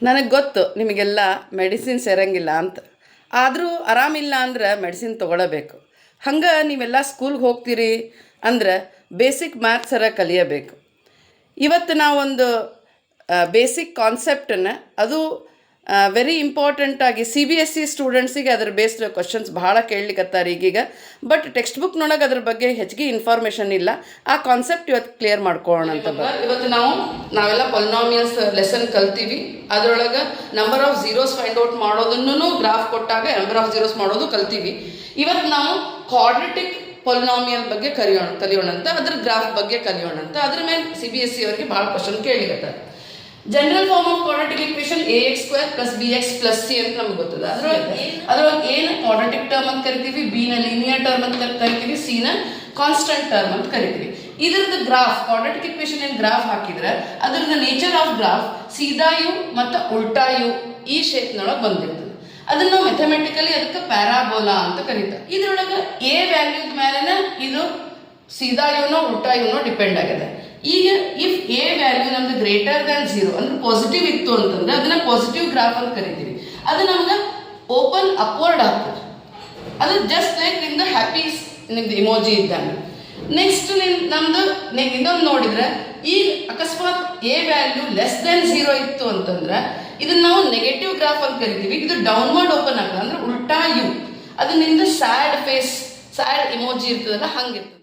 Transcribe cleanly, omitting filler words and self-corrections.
ನನಗೆ ಗೊತ್ತು ನಿಮಗೆಲ್ಲ ಮೆಡಿಸಿನ್ ಸೇರಂಗಿಲ್ಲ ಅಂತ. ಆದರೂ ಆರಾಮಿಲ್ಲ ಅಂದ್ರೆ ಮೆಡಿಸಿನ್ ತೊಗೊಳ್ಳಬೇಕು. ಹಂಗೆ ನೀವೆಲ್ಲ ಸ್ಕೂಲ್ಗೆ ಹೋಗ್ತೀರಿ ಅಂದ್ರೆ ಬೇಸಿಕ್ ಮ್ಯಾಥ್ಸರ ಕಲಿಯಬೇಕು. ಇವತ್ತು ನಾವೊಂದು ಬೇಸಿಕ್ ಕಾನ್ಸೆಪ್ಟನ್ನು, ಅದು ವೆರಿ ಇಂಪಾರ್ಟೆಂಟಾಗಿ CBSE ಸ್ಟೂಡೆಂಟ್ಸಿಗೆ ಅದ್ರ ಬೇಸ್ಡ್ ಕ್ವಶನ್ಸ್ ಭಾಳ ಕೇಳಲಿಕ್ಕತ್ತಾರೆ ಈಗೀಗ. ಬಟ್ ಟೆಕ್ಸ್ಟ್ ಬುಕ್ನೊಳಗೆ ಅದ್ರ ಬಗ್ಗೆ ಹೆಚ್ಚಿಗೆ ಇನ್ಫಾರ್ಮೇಷನ್ ಇಲ್ಲ. ಆ ಕಾನ್ಸೆಪ್ಟ್ ಇವತ್ತು ಕ್ಲಿಯರ್ ಮಾಡ್ಕೊಳ್ಳೋಣ ಅಂತ. ಇವತ್ತು ನಾವೆಲ್ಲ ಪೊಲಿನಾಮಿಯಲ್ಸ್ ಲೆಸನ್ ಕಲ್ತೀವಿ. ಅದರೊಳಗೆ number of zeros find out ಮಾಡೋದನ್ನು ಗ್ರಾಫ್ ಕೊಟ್ಟಾಗ ನಂಬರ್ ಆಫ್ ಝೀರೋಸ್ ಮಾಡೋದು ಕಲ್ತೀವಿ. ಇವತ್ತು ನಾವು ಕ್ವಾಡ್ರೆಟಿಕ್ ಪೊಲಿನಾಮಿಯಲ್ ಬಗ್ಗೆ ಕಲಿಯೋಣ ಅಂತ, ಅದ್ರ ಗ್ರಾಫ್ ಬಗ್ಗೆ ಕಲಿಯೋಣ ಅಂತ. ಅದ್ರ ಮೇಲೆ CBSE ಅವರಿಗೆ ಭಾಳ ಕ್ವಶನ್ ಕೇಳಿಗತ್ತಾರೆ. General form of quadratic equation ax² + bx + c ಅಂತ ನಮ್ಗೆ ಗೊತ್ತದ. ಅದ್ರೊಳಗೆ ಏನು ಕ್ವಾಡ್ರೆಟಿಕ್ ಟರ್ಮ್ ಅಂತ ಕರಿತೀವಿ, b ನ ಲೀನಿಯರ್ ಟರ್ಮ್ ಅಂತ ಕರಿತೀವಿ, c ನ ಕಾನ್ಸ್ಟಂಟ್ ಟರ್ಮ್ ಅಂತ ಕರಿತೀವಿ. ಇದ್ರದ್ದು ಗ್ರಾಫ್, ಕ್ವಾಡ್ರೆಟಿಕ್ ಇಕ್ವೇಷನ್ ಏನು ಗ್ರಾಫ್ ಹಾಕಿದ್ರೆ ಅದ್ರದ್ದು ನೇಚರ್ ಆಫ್ ಗ್ರಾಫ್ ಸೀದಾ ಯು ಮತ್ತು ಉಲ್ಟಾ ಯು ಈ ಶೇಪ್ನೊಳಗೆ ಬಂದಿರ್ತದೆ. ಅದನ್ನು ನಾವು ಮೆಥಮೆಟಿಕಲಿ ಅದಕ್ಕೆ ಪ್ಯಾರಾಬೋಲಾ ಅಂತ ಕರೀತಾರೆ. ಇದ್ರೊಳಗೆ a ವ್ಯಾಲ್ಯೂದ ಮೇಲೆನ ಇದು ಸೀದಾ ಯುನೋ ಉಲ್ಟಾ ಯುನೋ ಡಿಪೆಂಡ್ ಆಗಿದೆ. ಈಗ ಇಫ್ a ವ್ಯಾಲ್ಯೂ ನಮ್ದು ಗ್ರೇಟರ್ ದ್ಯಾನ್ 0 ಅಂದ್ರೆ ಪಾಸಿಟಿವ್ ಇತ್ತು ಅಂತಂದ್ರೆ ಅದನ್ನ ಪಾಸಿಟಿವ್ ಗ್ರಾಫ್ ಅಂತ ಕರಿತೀವಿ. ಅದು ನಮ್ಗೆ ಓಪನ್ ಅಪ್ವರ್ಡ್ ಆಗ್ತದೆ. ಅದು ಜಸ್ಟ್ ಲೈಕ್ ನಿಮ್ದು ಹ್ಯಾಪೀಸ್ ನಿಮ್ದು ಇಮೋಜಿ ಇದ್ದಂಗೆ. ನೆಕ್ಸ್ಟ್ ನಮ್ದು ಇನ್ನೊಂದು ನೋಡಿದ್ರೆ, ಈಗ ಅಕಸ್ಮಾತ್ a ವ್ಯಾಲ್ಯೂ ಲೆಸ್ ದ್ಯಾನ್ 0 ಇತ್ತು ಅಂತಂದ್ರೆ ಇದನ್ನ ನಾವು ನೆಗೆಟಿವ್ ಗ್ರಾಫ್ ಅಂತ ಕರಿತೀವಿ. ಇದು ಡೌನ್ವರ್ಡ್ ಓಪನ್ ಆಗ್ತದೆ ಅಂದ್ರೆ ಉಲ್ಟಾ ಯು. ಅದು ನಿಮ್ದು ಸ್ಯಾಡ್ ಫೇಸ್, ಸ್ಯಾಡ್ ಇಮೋಜಿ ಇರ್ತದಲ್ಲ ಹಂಗಿರ್ತದೆ.